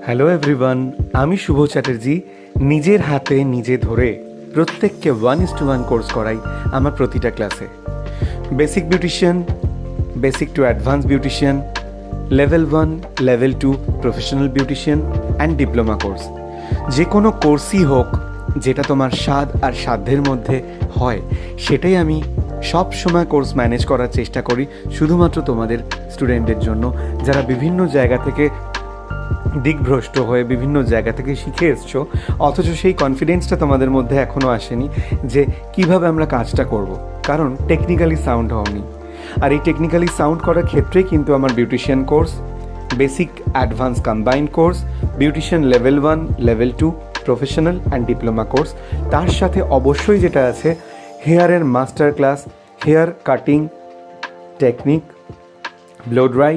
Hello everyone, আমি শুভ চ্যাটার্জি। নিজের হাতে নিজে ধরে প্রত্যেককে 1:1 কোর্স করাই আমার প্রতিটা ক্লাসে। Basic beautician, basic to advance beautician, level 1, level 2 professional beautician and diploma course. যে কোনো কোর্সই হোক যেটা তোমার স্বাদ আর সাধ্যের মধ্যে হয়, সেটাই আমি সব সময় কোর্স ম্যানেজ করার চেষ্টা করি শুধুমাত্র তোমাদের স্টুডেন্টদের জন্য, যারা বিভিন্ন জায়গা থেকে দিকভ্রষ্ট হয়ে বিভিন্ন জায়গা থেকে শিখে এসছো, অথচ সেই কনফিডেন্সটা তোমাদের মধ্যে এখনও আসেনি যে কিভাবে আমরা কাজটা করব, কারণ টেকনিক্যালি সাউন্ড হওনি। আর এই টেকনিক্যালি সাউন্ড করার ক্ষেত্রেই কিন্তু আমার beautician course, basic advance combined course, beautician level 1, level 2 professional and diploma course, তার সাথে অবশ্যই যেটা আছে হেয়ারের master class, hair cutting technique, blow dry,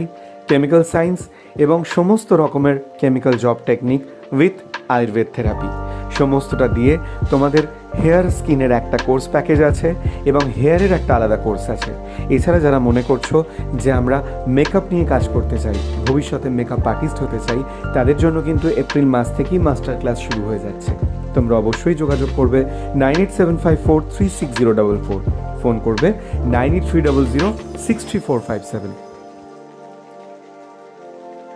chemical science এবং সমস্ত রকমের chemical job technique with Ayurveda therapy, সমস্তটা দিয়ে তোমাদের হেয়ার স্কিনের একটা কোর্স প্যাকেজ আছে এবং হেয়ারের একটা আলাদা কোর্স আছে। এছাড়া যারা মনে করছো যে আমরা মেকআপ নিয়ে কাজ করতে চাই, ভবিষ্যতে মেকআপ আর্টিস্ট হতে চাই, তাদের জন্য কিন্তু এপ্রিল মাস থেকেই মাস্টার ক্লাস শুরু হয়ে যাচ্ছে। তোমরা অবশ্যই যোগাযোগ করবে 9875436044, ফোন করবে 9830063457।